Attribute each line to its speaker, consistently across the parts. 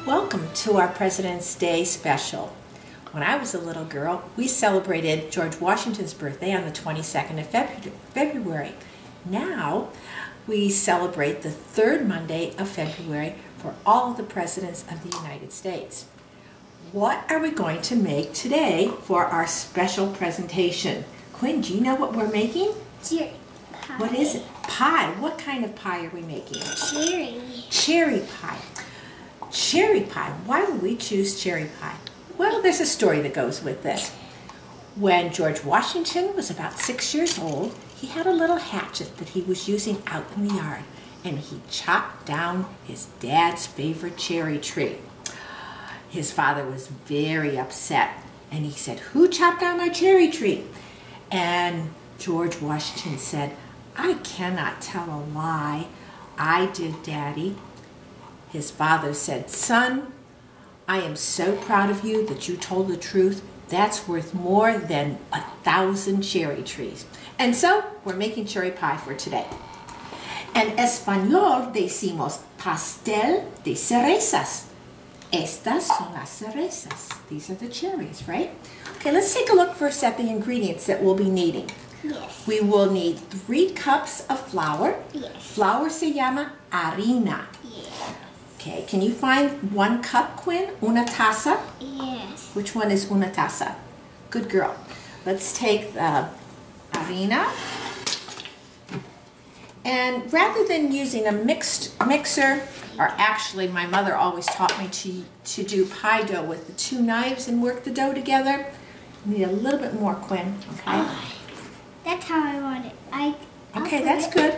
Speaker 1: Welcome to our President's Day special. When I was a little girl, we celebrated George Washington's birthday on the 22nd of February. Now, we celebrate the third Monday of February for all of the presidents of the United States. What are we going to make today for our special presentation? Quinn, do you know what we're making?
Speaker 2: Cherry pie.
Speaker 1: What is it? Pie. What kind of pie are we making?
Speaker 2: Cherry.
Speaker 1: Cherry pie. Cherry pie. Why would we choose cherry pie? Well, there's a story that goes with this. When George Washington was about 6 years old, he had a little hatchet that he was using out in the yard, and he chopped down his dad's favorite cherry tree. His father was very upset, and he said, "Who chopped down my cherry tree?" And George Washington said, "I cannot tell a lie. I did, Daddy." His father said, "Son, I am so proud of you that you told the truth. That's worth more than 1,000 cherry trees." And so, we're making cherry pie for today. En español decimos pastel de cerezas. Estas son las cerezas. These are the cherries, right? Okay, let's take a look first at the ingredients that we'll be needing.
Speaker 2: Yes.
Speaker 1: We will need 3 cups of flour.
Speaker 2: Yes.
Speaker 1: Flour se llama harina.
Speaker 2: Yes.
Speaker 1: Okay, can you find 1 cup, Quinn? Una taza?
Speaker 2: Yes.
Speaker 1: Which one is una taza? Good girl. Let's take the harina. And rather than using a mixer, or actually my mother always taught me to do pie dough with the 2 knives and work the dough together. You need a little bit more, Quinn, okay?
Speaker 2: That's how I want it.
Speaker 1: Okay, that's good.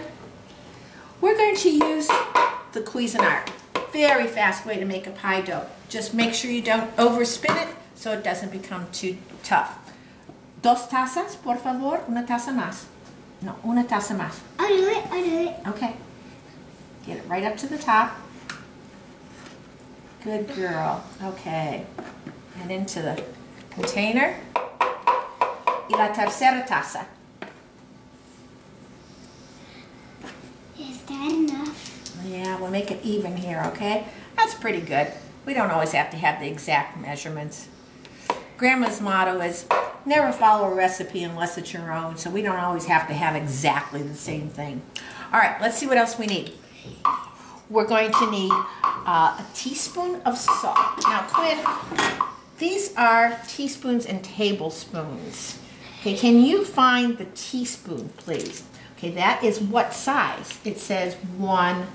Speaker 1: We're going to use the Cuisinart. Very fast way to make a pie dough. Just make sure you don't overspin it so it doesn't become too tough. 2 tazas, por favor. Una taza más. No, una taza más.
Speaker 2: I'll do it.
Speaker 1: Okay. Get it right up to the top. Good girl. Okay. And into the container. Y la tercera taza.
Speaker 2: Is that enough?
Speaker 1: Yeah, we'll make it even here, okay? That's pretty good. We don't always have to have the exact measurements. Grandma's motto is never follow a recipe unless it's your own, so we don't always have to have exactly the same thing. All right, let's see what else we need. We're going to need a teaspoon of salt. Now, Quinn, these are teaspoons and tablespoons. Okay, can you find the teaspoon, please? Okay, that is what size? It says 1/4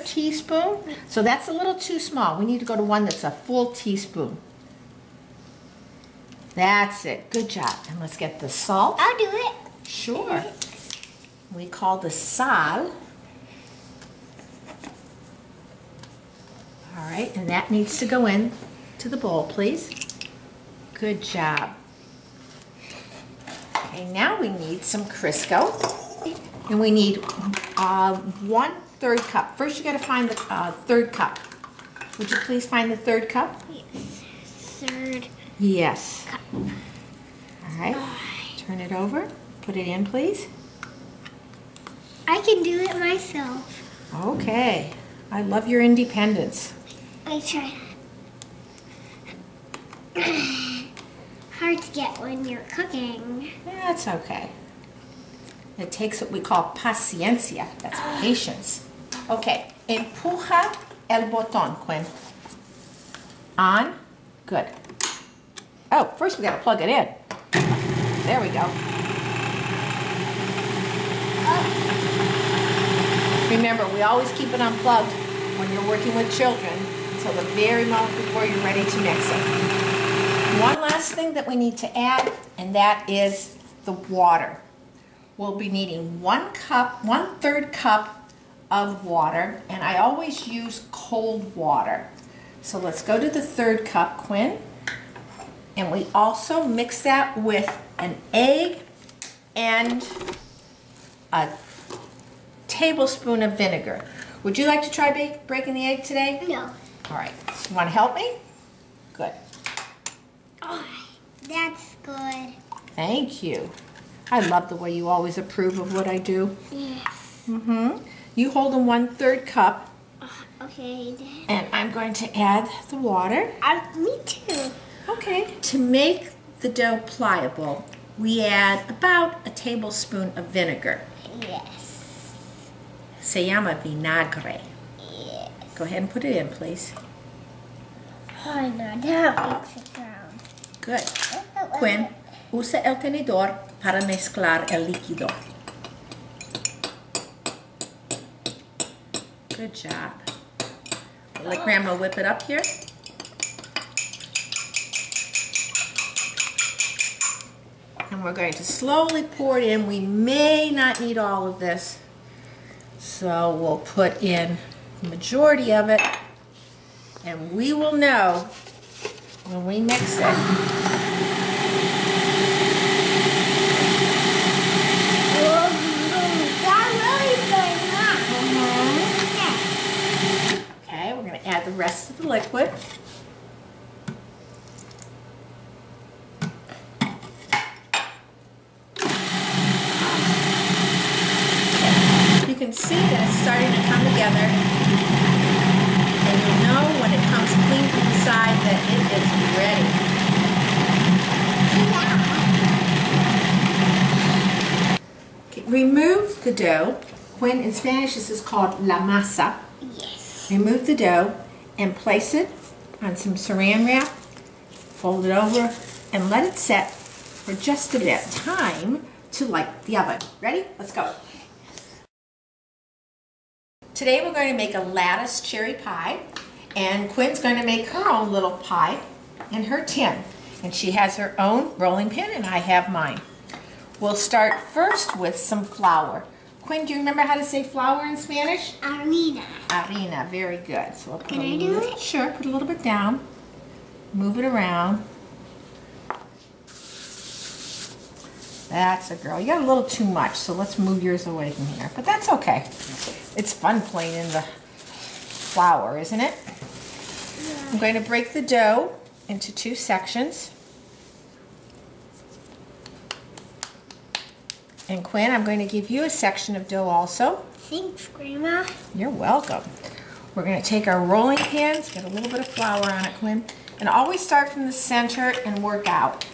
Speaker 1: teaspoon. So that's a little too small. We need to go to one that's a full teaspoon. That's it. Good job. And let's get the salt.
Speaker 2: I'll do it.
Speaker 1: Sure. We call the sal. All right, and that needs to go in to the bowl, please. Good job. Okay, now we need some Crisco, and we need 1/3 cup. First, you got to find the 3rd cup. Would you please find the 3rd cup?
Speaker 2: Yes. 3rd
Speaker 1: Yes.
Speaker 2: cup.
Speaker 1: All right. Turn it over. Put it in, please.
Speaker 2: I can do it myself.
Speaker 1: Okay. I love your independence.
Speaker 2: I try. Hard to get when you're cooking.
Speaker 1: That's okay. It takes what we call paciencia. That's patience. Okay. Empuja el botón, Quinn. On. Good. Oh, first we got to plug it in. There we go. Remember, we always keep it unplugged when you're working with children until the very moment before you're ready to mix it. One last thing that we need to add, and that is the water. We'll be needing 1/3 cup of water, and I always use cold water. So let's go to the 3rd cup, Quinn. And we also mix that with an egg and a tablespoon of vinegar. Would you like to try breaking the egg today?
Speaker 2: No.
Speaker 1: All right. So you want to help me? Good.
Speaker 2: Oh, that's good.
Speaker 1: Thank you. I love the way you always approve of what I do.
Speaker 2: Yes.
Speaker 1: You hold a 1/3 cup
Speaker 2: Okay.
Speaker 1: And I'm going to add the water.
Speaker 2: Me too.
Speaker 1: Okay. To make the dough pliable, we add about a tablespoon of vinegar.
Speaker 2: Yes.
Speaker 1: Se llama vinagre.
Speaker 2: Yes.
Speaker 1: Go ahead and put it in, please.
Speaker 2: Oh, no, that makes it ground.
Speaker 1: Good. Quinn, usa el tenedor para mezclar el líquido. Good job. Let Grandma whip it up here. And we're going to slowly pour it in. We may not need all of this, so we'll put in the majority of it, and we will know when we mix it. Okay, we're going to add the rest of the liquid. You can see that it's starting to come together, and you'll know when it comes clean from the side that it is ready. Okay, remove the dough. When in Spanish this is called la masa.
Speaker 2: Yes.
Speaker 1: Remove the dough and place it on some saran wrap, fold it over, and let it set for just a bit. Time to light the oven. Ready? Let's go. Today we're going to make a lattice cherry pie, and Quinn's going to make her own little pie in her tin. And she has her own rolling pin, and I have mine. We'll start first with some flour. Quinn, do you remember how to say flour in Spanish?
Speaker 2: Harina.
Speaker 1: Harina, very good. So we'll put
Speaker 2: Can I do it?
Speaker 1: Sure, put a little bit down. Move it around. That's a girl. You got a little too much, so let's move yours away from here. But that's okay. It's fun playing in the flour, isn't it?
Speaker 2: Yeah.
Speaker 1: I'm going to break the dough into 2 sections. And Quinn, I'm going to give you a section of dough also.
Speaker 2: Thanks, Grandma.
Speaker 1: You're welcome. We're going to take our rolling pins, get a little bit of flour on it, Quinn, and always start from the center and work out.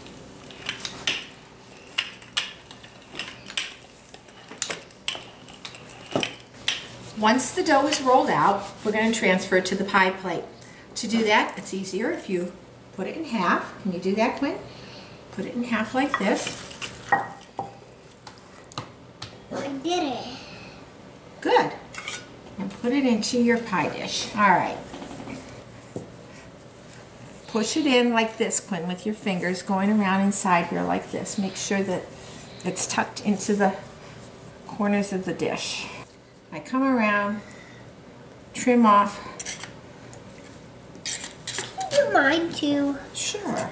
Speaker 1: Once the dough is rolled out, we're going to transfer it to the pie plate. To do that, it's easier if you put it in half. Can you do that, Quinn? Put it in half like this.
Speaker 2: I did it.
Speaker 1: Good. And put it into your pie dish. All right. Push it in like this, Quinn, with your fingers going around inside here like this. Make sure that it's tucked into the corners of the dish. I come around, trim off.
Speaker 2: Can you do mine too?
Speaker 1: Sure.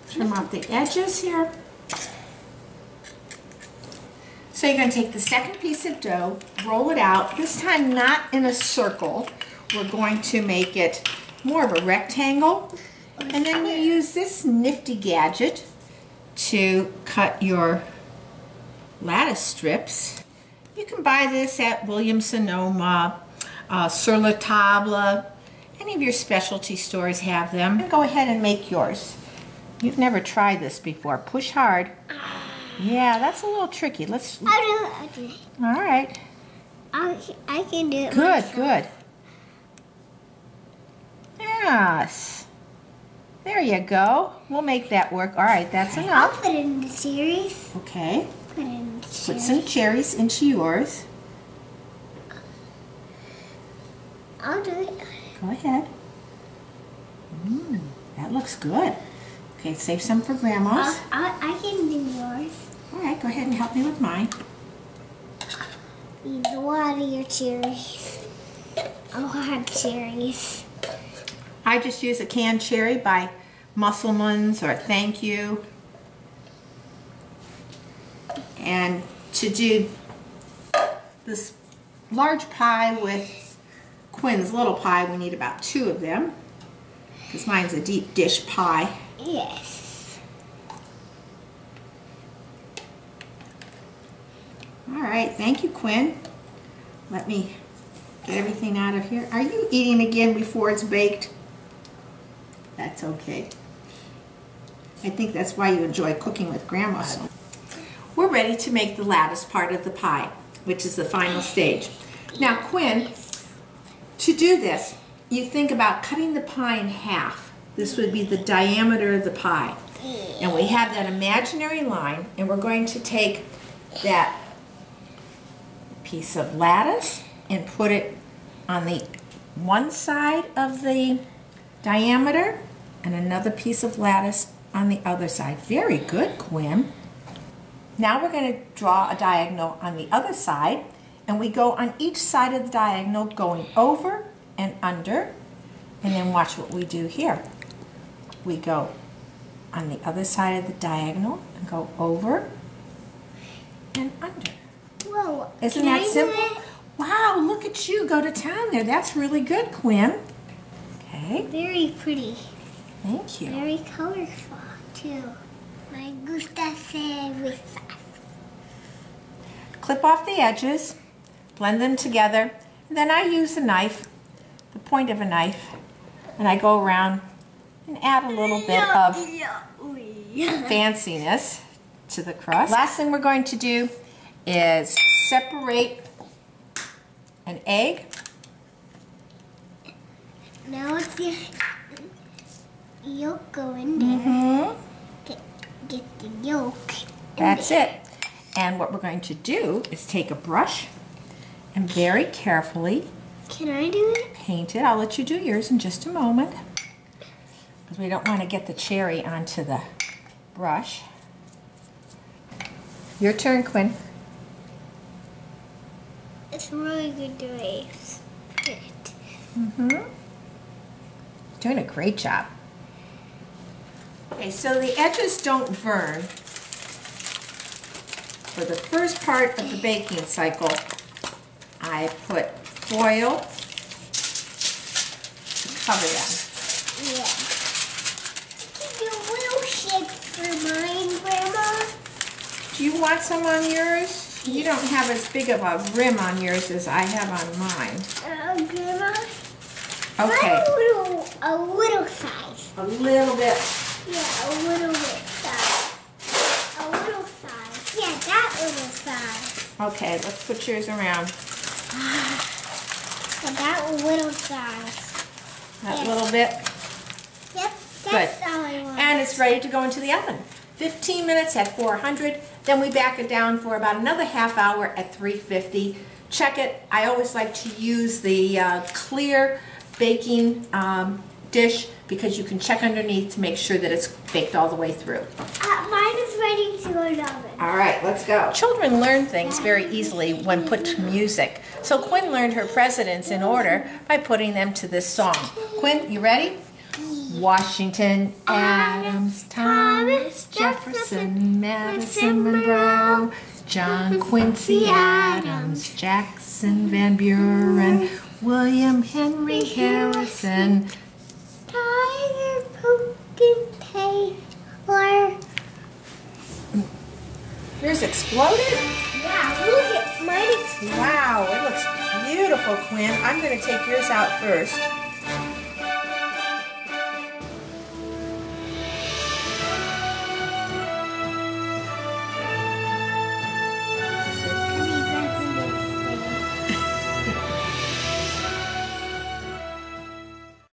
Speaker 1: Trim off the edges here. So you're going to take the second piece of dough, roll it out, this time not in a circle. We're going to make it more of a rectangle. And then you use this nifty gadget to cut your lattice strips. You can buy this at Williams-Sonoma, Sur La Table. Any of your specialty stores have them. Go ahead and make yours. You've never tried this before. Push hard. Yeah, that's a little tricky. Let's.
Speaker 2: I'll do it.
Speaker 1: All right.
Speaker 2: I can do it.
Speaker 1: Good,
Speaker 2: myself.
Speaker 1: good. Yes. There you go. We'll make that work. All right, that's
Speaker 2: I'll
Speaker 1: enough.
Speaker 2: put it in the cherries.
Speaker 1: Okay.
Speaker 2: Put it in the
Speaker 1: Put
Speaker 2: cherries.
Speaker 1: some cherries into yours.
Speaker 2: I'll do it.
Speaker 1: Go ahead. That looks good. Okay, save some for Grandma's.
Speaker 2: I can do yours.
Speaker 1: All right, go ahead and help me with mine.
Speaker 2: Use a lot of your cherries. I'll have cherries.
Speaker 1: I just use a canned cherry by Musselman's or Thank You. And to do this large pie with Quinn's little pie, we need about 2 of them, because mine's a deep dish pie.
Speaker 2: Yes.
Speaker 1: All right, thank you, Quinn. Let me Get everything out of here. Are you eating again before it's baked? That's okay. I think that's why you enjoy cooking with Grandma. We're ready to make the lattice part of the pie, which is the final stage. Now, Quinn, to do this, you think about cutting the pie in half. This would be the diameter of the pie. And we have that imaginary line, and we're going to take that piece of lattice and put it on the one side of the diameter and another piece of lattice on the other side. Very good, Quinn. Now we're going to draw a diagonal on the other side, and we go on each side of the diagonal going over and under, and then watch what we do here. We go on the other side of the diagonal and go over and under.
Speaker 2: Whoa.
Speaker 1: Isn't that simple? Wow, look at you go to town there. That's really good, Quinn. Okay.
Speaker 2: Very pretty.
Speaker 1: Thank you.
Speaker 2: Very colorful, too. Me gusta ser.
Speaker 1: Clip off the edges, blend them together, and then I use a knife, the point of a knife, and I go around and add a little bit of fanciness to the crust. Last thing we're going to do is separate an egg.
Speaker 2: Now it's the yolk go in there. Get the yolk.
Speaker 1: That's it. And what we're going to do is take a brush and very carefully
Speaker 2: Can I do it?
Speaker 1: paint it. I'll let you do yours in just a moment, because we don't want to get the cherry onto the brush. Your turn, Quinn.
Speaker 2: It's really good to waste it.
Speaker 1: Doing a great job. Okay, so the edges don't burn. For the first part of the baking cycle, I put foil to cover them.
Speaker 2: Yeah. Do little shapes for mine, Grandma.
Speaker 1: Do you want some on yours? You don't have as big of a rim on yours as I have on mine.
Speaker 2: Grandma.
Speaker 1: Okay.
Speaker 2: A little size.
Speaker 1: A little bit.
Speaker 2: Yeah, a little bit size. A little size. Yeah, that little size.
Speaker 1: Okay, let's put yours around.
Speaker 2: That little size.
Speaker 1: That little bit.
Speaker 2: Yep,
Speaker 1: Good.
Speaker 2: that's all I want.
Speaker 1: And it's ready to go into the oven. 15 minutes at 400. Then we back it down for about another half hour at 350. Check it. I always like to use the clear baking dish, because you can check underneath to make sure that it's baked all the way through.
Speaker 2: Mine is ready to go in the oven.
Speaker 1: All right, let's go. Children learn things very easily when put to music. So Quinn learned her presidents in order by putting them to this song. Quinn, you ready? Washington, Adams, Thomas, Jefferson, Madison, Monroe, John Quincy Adams, Jackson Van Buren, William Henry Harrison,
Speaker 2: Tyler Pumpkin Taylor.
Speaker 1: Yours exploded?
Speaker 2: Yeah, look at mine exploded.
Speaker 1: Wow, it looks beautiful, Quinn. I'm going to take yours out first.